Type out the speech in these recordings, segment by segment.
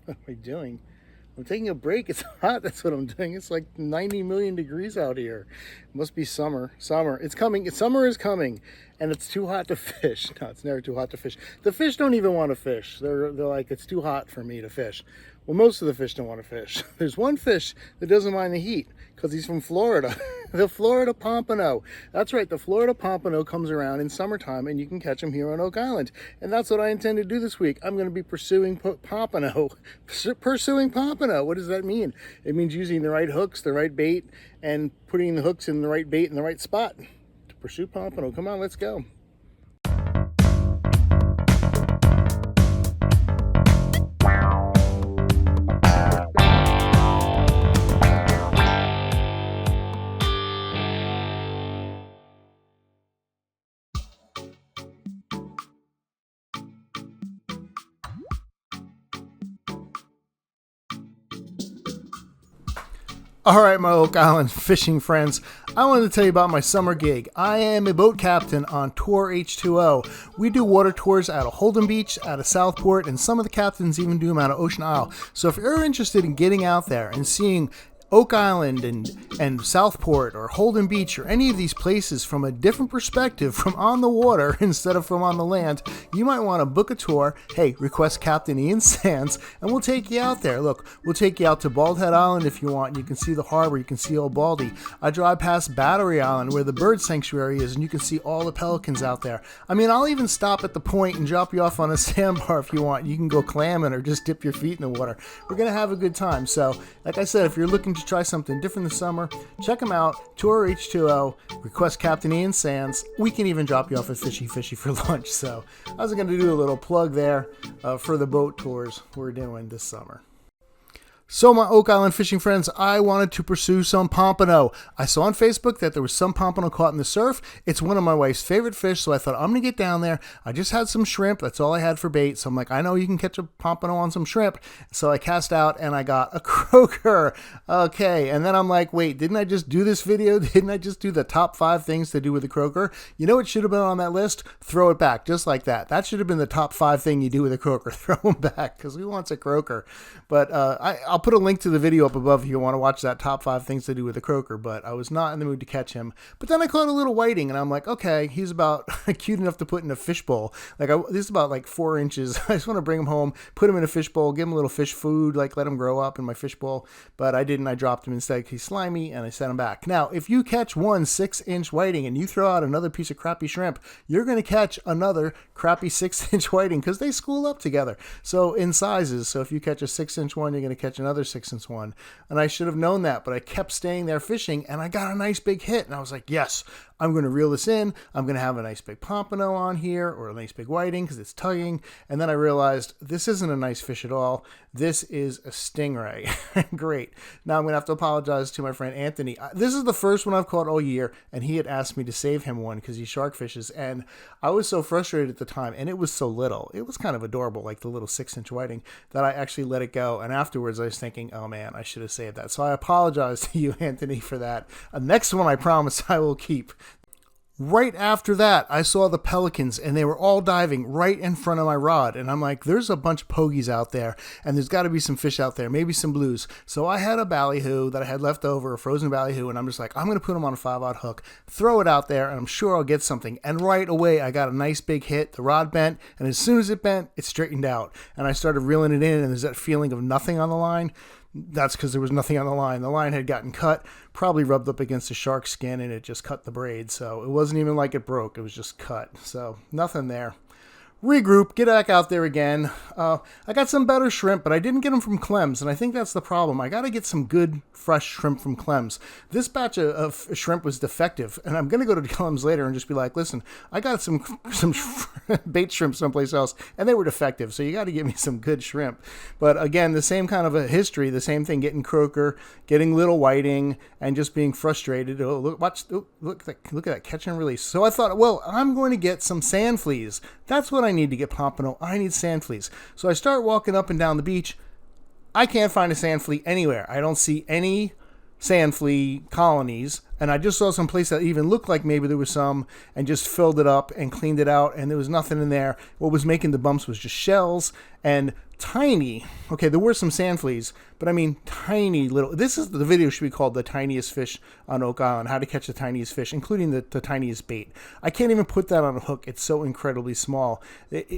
What am I doing? I'm taking a break. It's hot. That's what I'm doing. It's like 90 million degrees out here. It must be summer. Summer. It's coming. Summer is coming, and it's too hot to fish. No, it's never too hot to fish. The fish don't even want to fish. They're like, it's too hot for me to fish. Well, most of the fish don't want to fish. There's one fish that doesn't mind the heat because he's from Florida. The Florida Pompano. That's right. The Florida Pompano comes around in summertime, and you can catch him here on Oak Island. And that's what I intend to do this week. I'm going to be pursuing Pompano. Pursuing Pompano. What does that mean? It means using the right hooks, the right bait, and putting the hooks in the right bait in the right spot to pursue Pompano. Come on, let's go. All right, my Oak Island fishing friends, I wanted to tell you about my summer gig. I am a boat captain on Tour H2O. We do water tours out of Holden Beach, out of Southport, and some of the captains even do them out of Ocean Isle. So if you're interested in getting out there and seeing Oak Island and Southport or Holden Beach or any of these places from a different perspective, from on the water instead of from on the land, you might want to book a tour. Hey, request Captain Ian Sands and we'll take you out there. Look, we'll take you out to Bald Head Island if you want. You can see the harbor, you can see Old Baldy. I drive past Battery Island where the bird sanctuary is and you can see all the pelicans out there. I mean, I'll even stop at the point and drop you off on a sandbar if you want. You can go clamming or just dip your feet in the water. We're going to have a good time. So, like I said, if you're looking to try something different this summer, check them out. Tour H2O, request Captain Ian Sands. We can even drop you off at Fishy for lunch. So I was going to do a little plug there for the boat tours we're doing this summer. So my Oak Island fishing friends, I wanted to pursue some pompano. I saw on Facebook that there was some pompano caught in the surf. It's one of my wife's favorite fish, so I thought I'm going to get down there. I just had some shrimp. That's all I had for bait. So I'm like, I know you can catch a pompano on some shrimp. So I cast out and I got a croaker. Okay, and then I'm like, wait, didn't I just do this video? Didn't I just do the top 5 things to do with a croaker? You know what should have been on that list? Throw it back, just like that. That should have been the top 5 thing you do with a croaker. Throw them back, because who wants a croaker? But I'll put a link to the video up above if you want to watch that top 5 things to do with a croaker, but I was not in the mood to catch him. But then I caught a little whiting, and I'm like, okay, he's about cute enough to put in a fishbowl. This is about like 4 inches. I just want to bring him home, put him in a fishbowl, give him a little fish food, like let him grow up in my fishbowl. But I didn't. I dropped him instead. He's slimy, and I sent him back. Now, if you catch one 6-inch whiting and you throw out another piece of crappy shrimp, you're going to catch another crappy 6-inch whiting because they school up together. So in sizes. So if you catch a 6-inch one, you're going to catch another 6-inch one. And I should have known that, but I kept staying there fishing and I got a nice big hit. And I was like, yes, I'm going to reel this in. I'm going to have a nice big pompano on here or a nice big whiting because it's tugging. And then I realized this isn't a nice fish at all. This is a stingray. Great. Now I'm going to have to apologize to my friend Anthony. This is the first one I've caught all year, and he had asked me to save him one because he shark fishes. And I was so frustrated at the time, and it was so little. It was kind of adorable, like the little 6-inch whiting, that I actually let it go. And afterwards I was thinking, oh man, I should have saved that. So I apologize to you, Anthony, for that. Next one I promise I will keep. Right after that, I saw the pelicans, and they were all diving right in front of my rod. And I'm like, there's a bunch of pogies out there, and there's got to be some fish out there, maybe some blues. So I had a ballyhoo that I had left over, a frozen ballyhoo, and I'm just like, I'm going to put them on a 5-aught hook, throw it out there, and I'm sure I'll get something. And right away, I got a nice big hit. The rod bent, and as soon as it bent, it straightened out. And I started reeling it in, and there's that feeling of nothing on the line. That's because there was nothing on the line. The line had gotten cut, probably rubbed up against the shark's skin, and it just cut the braid. So it wasn't even like it broke. It was just cut. So nothing there. Regroup, get back out there again. I got some better shrimp, but I didn't get them from Clem's, and I think that's the problem. I got to get some good, fresh shrimp from Clem's. This batch of shrimp was defective, and I'm going to go to Clem's later and just be like, listen, I got some bait shrimp someplace else, and they were defective, so you got to give me some good shrimp. But again, the same kind of a history, the same thing, getting croaker, getting little whiting, and just being frustrated. Oh, look at that catch and release. So I thought, well, I'm going to get some sand fleas. That's what I need to get pompano. I need sand fleas. So I start walking up and down the beach. I can't find a sand flea anywhere. I don't see any sand flea colonies, and I just saw some place that even looked like maybe there was some, and just filled it up and cleaned it out, and there was nothing in there. What was making the bumps was just shells and tiny. Okay, there were some sand fleas, but I mean tiny little. This is the video should be called "The Tiniest Fish on Oak Island: How to Catch the Tiniest Fish," including the tiniest bait. I can't even put that on a hook. It's so incredibly small.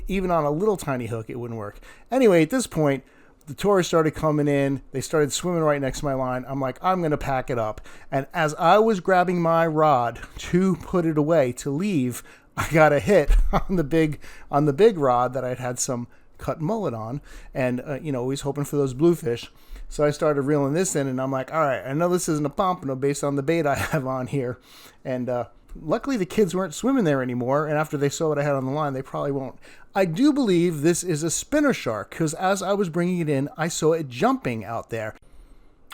Even on a little tiny hook, it wouldn't work. Anyway, at this point, the tourists started coming in. They started swimming right next to my line. I'm like, I'm going to pack it up. And as I was grabbing my rod to put it away to leave, I got a hit on the big rod that I'd had some cut mullet on, and always hoping for those bluefish. So I started reeling this in, and I'm like, all right, I know this isn't a pompano based on the bait I have on here. And luckily the kids weren't swimming there anymore, and after they saw what I had on the line, they probably won't. I do believe this is a spinner shark, because as I was bringing it in, I saw it jumping out there.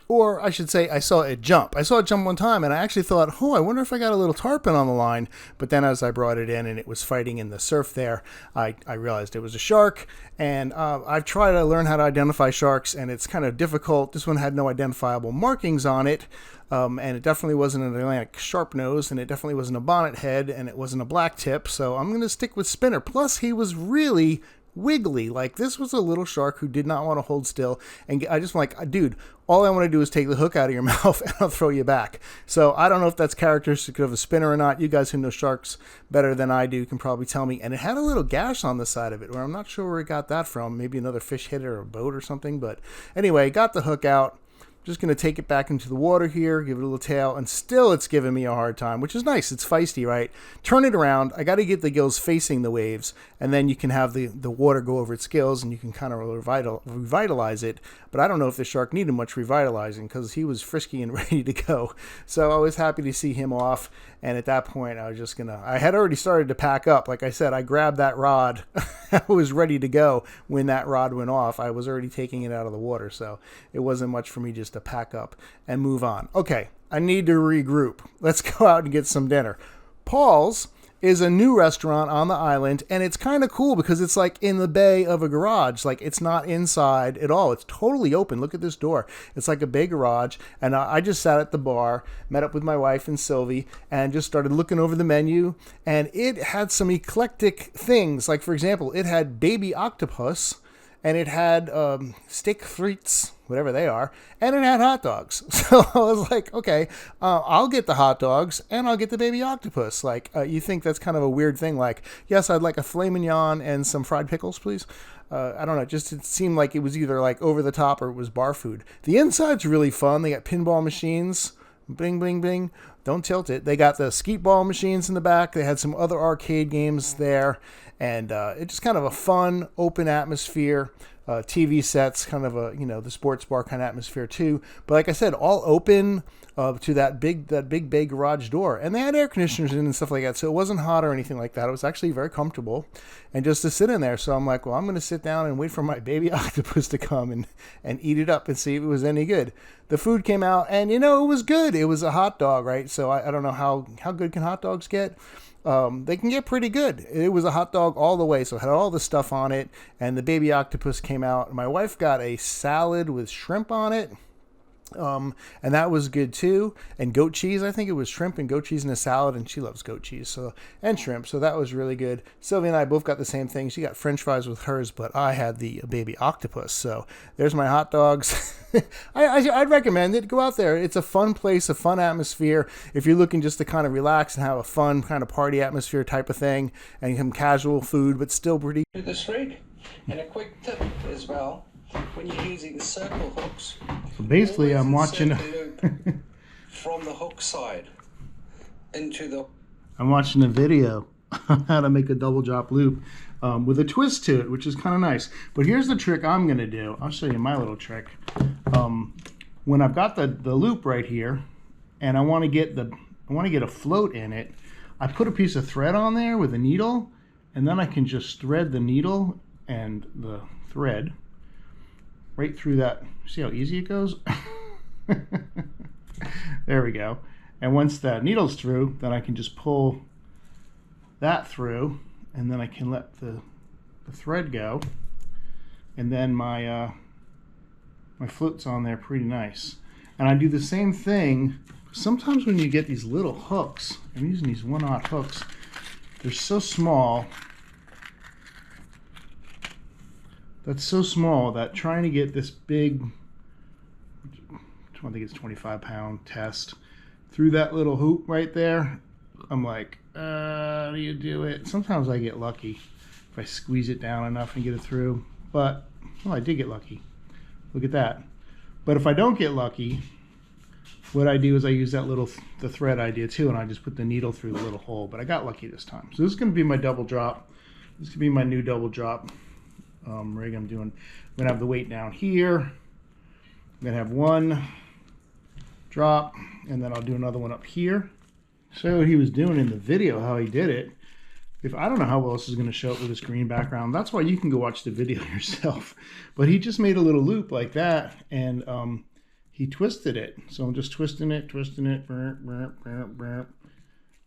Or I should say I saw it jump. I saw it jump one time, and I actually thought, I wonder if I got a little tarpon on the line. But then as I brought it in and it was fighting in the surf there, I realized it was a shark. And I've tried to learn how to identify sharks, and it's kind of difficult. This one had no identifiable markings on it. And it definitely wasn't an Atlantic sharp nose, and it definitely wasn't a bonnet head, and it wasn't a black tip. So I'm going to stick with spinner. Plus, he was really wiggly. Like, this was a little shark who did not want to hold still. And I just like, dude, all I want to do is take the hook out of your mouth and I'll throw you back. So I don't know if that's characteristic of a spinner or not. You guys who know sharks better than I do can probably tell me. And it had a little gash on the side of it, where I'm not sure where it got that from. Maybe another fish hit it or a boat or something. But anyway, got the hook out. Just going to take it back into the water here, give it a little tail, and still it's giving me a hard time, which is nice. It's feisty, right? Turn it around. I got to get the gills facing the waves, and then you can have the water go over its gills, and you can kind of revitalize it. But I don't know if the shark needed much revitalizing, because he was frisky and ready to go. So I was happy to see him off, and at that point, I was just going to... I had already started to pack up. Like I said, I grabbed that rod. I was ready to go when that rod went off. I was already taking it out of the water, so it wasn't much for me just to pack up and move on. Okay, I need to regroup. Let's go out and get some dinner. Paul's is a new restaurant on the island, and it's kind of cool because it's like in the bay of a garage. Like, it's not inside at all. It's totally open. Look at this door. It's like a big garage, and I just sat at the bar, met up with my wife and Sylvie, and just started looking over the menu, and it had some eclectic things. Like, for example, it had baby octopus, and it had steak frites, whatever they are, and it had hot dogs. So I was like, okay, I'll get the hot dogs, and I'll get the baby octopus. Like, you think that's kind of a weird thing. Like, yes, I'd like a filet mignon and some fried pickles, please. I don't know, just it seemed like it was either like over the top or it was bar food. The inside's really fun. They got pinball machines. Bing, bing, bing. Don't tilt it. They got the skeet ball machines in the back. They had some other arcade games there. And it's just kind of a fun, open atmosphere. TV sets, kind of a, the sports bar kind of atmosphere too. But like I said, all open to that big bay garage door. And they had air conditioners in and stuff like that. So it wasn't hot or anything like that. It was actually very comfortable. And just to sit in there. So I'm like, well, I'm going to sit down and wait for my baby octopus to come and eat it up and see if it was any good. The food came out and, it was good. It was a hot dog, right? So I don't know how good can hot dogs get. They can get pretty good. It was a hot dog all the way, so it had all the stuff on it, and the baby octopus came out. My wife got a salad with shrimp on it, and that was good too. And goat cheese, I think it was shrimp and goat cheese in a salad, and she loves goat cheese and shrimp, so that was really good. Sylvia and I both got the same thing. She got French fries with hers, but I had the baby octopus. So there's my hot dogs. I'd recommend it. Go out there. It's a fun place, a fun atmosphere. If you're looking just to kind of relax and have a fun kind of party atmosphere type of thing, and some casual food, but still pretty. This rig, and a quick tip as well, when you're using circle hooks. So basically, I'm watching from the hook side into the. I'm watching a video on how to make a double drop loop with a twist to it, which is kind of nice. But here's the trick I'm going to do. I'll show you my little trick. When I've got the loop right here, and I want to get a float in it, I put a piece of thread on there with a needle, and then I can just thread the needle and the thread right through that. See how easy it goes? There we go. And once that needle's through, then I can just pull that through, and then I can let the thread go, and then my float's on there pretty nice. And I do the same thing. Sometimes when you get these little hooks, I'm using these 1/0 hooks, they're so small. That's so small that trying to get this big, I think it's 25-pound test through that little hoop right there, I'm like, how do you do it? Sometimes I get lucky if I squeeze it down enough and get it through. But, well, I did get lucky. Look at that. But if I don't get lucky, what I do is I use that the thread idea too, and I just put the needle through the little hole. But I got lucky this time. So this is going to be my double drop. This could be my new double drop rig I'm doing. I'm going to have the weight down here. I'm going to have one drop, and then I'll do another one up here. Show what he was doing in the video, how he did it. If I don't know how well this is going to show up with this green background. That's why you can go watch the video yourself. But he just made a little loop like that, and he twisted it. So I'm just twisting it, and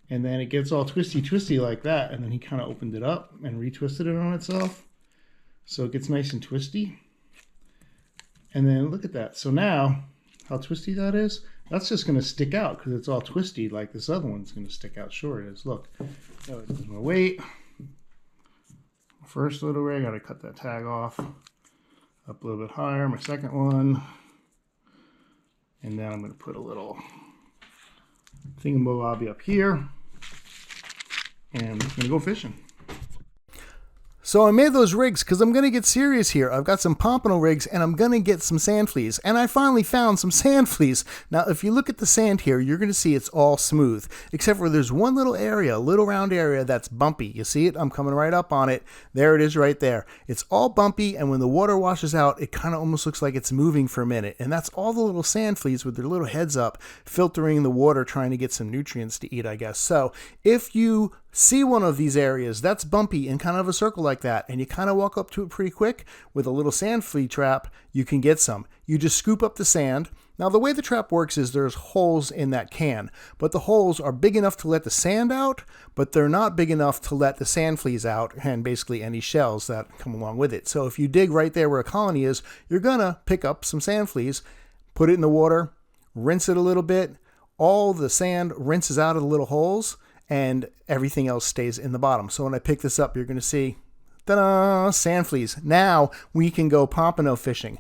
then it gets all twisty like that, and then he kind of opened it up and retwisted it on itself. So it gets nice and twisty. And then look at that. So now, how twisty that is, that's just going to stick out because it's all twisty like this other one's going to stick out. Sure it is. Look. So there's my weight. First little rig, I got to cut that tag off. Up a little bit higher. My second one. And then I'm going to put a little thingamabobby up here. And I'm just going to go fishing. So I made those rigs because I'm going to get serious here. I've got some Pompano rigs and I'm going to get some sand fleas. And I finally found some sand fleas. Now, if you look at the sand here, you're going to see it's all smooth. Except for there's one little area, a little round area that's bumpy. You see it? I'm coming right up on it. There it is right there. It's all bumpy, and when the water washes out, it kind of almost looks like it's moving for a minute. And that's all the little sand fleas with their little heads up, filtering the water, trying to get some nutrients to eat, I guess. So if you see one of these areas that's bumpy in kind of a circle like that, and you kind of walk up to it pretty quick with a little sand flea trap, you can get some. You just scoop up the sand. Now, the way the trap works is there's holes in that can, but the holes are big enough to let the sand out, but they're not big enough to let the sand fleas out and basically any shells that come along with it. So if you dig right there where a colony is, you're gonna pick up some sand fleas, put it in the water, rinse it a little bit. All the sand rinses out of the little holes, and everything else stays in the bottom. So when I pick this up, you're going to see, ta-da, sand fleas. Now we can go pompano fishing.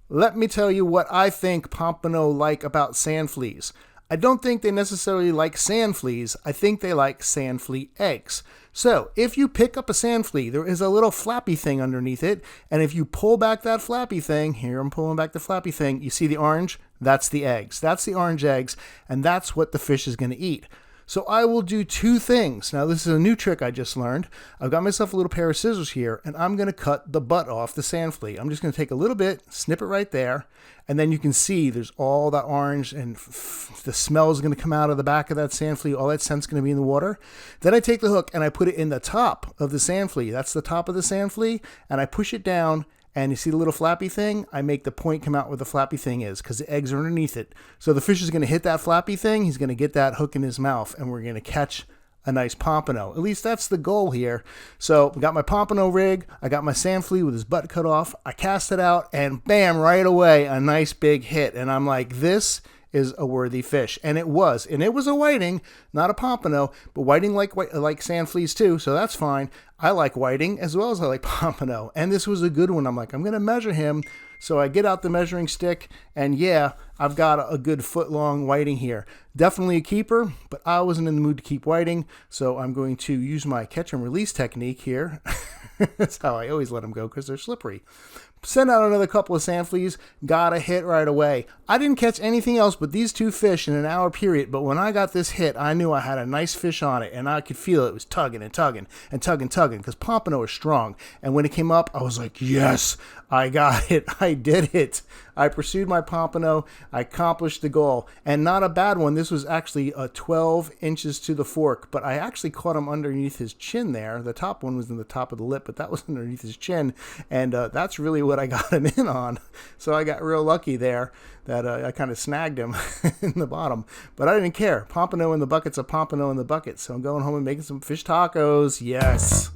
Let me tell you what I think pompano like about sand fleas. I don't think they necessarily like sand fleas. I think they like sand flea eggs. So if you pick up a sand flea, there is a little flappy thing underneath it. And if you pull back that flappy thing, here I'm pulling back the flappy thing, you see the orange? That's the eggs. That's the orange eggs. And that's what the fish is going to eat. So I will do two things. Now, this is a new trick I just learned. I've got myself a little pair of scissors here, and I'm going to cut the butt off the sand flea. I'm just going to take a little bit, snip it right there, and then you can see there's all that orange, and the smell is going to come out of the back of that sand flea. All that scent's going to be in the water. Then I take the hook, and I put it in the top of the sand flea. That's the top of the sand flea, and I push it down. And you see the little flappy thing? I make the point come out where the flappy thing is because the eggs are underneath it. So the fish is going to hit that flappy thing. He's going to get that hook in his mouth, and we're going to catch a nice pompano. At least that's the goal here. So we got my pompano rig. I got my sand flea with his butt cut off. I cast it out, and bam, right away, a nice big hit. And I'm like, this is a worthy fish. And it was. And it was a whiting, not a pompano, but whiting like sand fleas too, so that's fine. I like whiting as well as I like pompano. And this was a good one. I'm like, I'm going to measure him. So I get out the measuring stick, and yeah, I've got a good foot-long whiting here. Definitely a keeper, but I wasn't in the mood to keep whiting, so I'm going to use my catch and release technique here. That's how I always let them go because they're slippery. Send out another couple of sand fleas, got a hit right away. I didn't catch anything else but these two fish in an hour period, but when I got this hit, I knew I had a nice fish on it, and I could feel it was tugging and tugging and tugging, because pompano is strong. And when it came up, I was like, yes, I got it. I did it. I pursued my pompano. I accomplished the goal. And not a bad one. This was actually 12 inches to the fork, but I actually caught him underneath his chin there. The top one was in the top of the lip, but that was underneath his chin. And that's really what I got him in on. So I got real lucky there that I kind of snagged him in the bottom. But I didn't care. Pompano in the bucket's a pompano in the bucket. So I'm going home and making some fish tacos. Yes.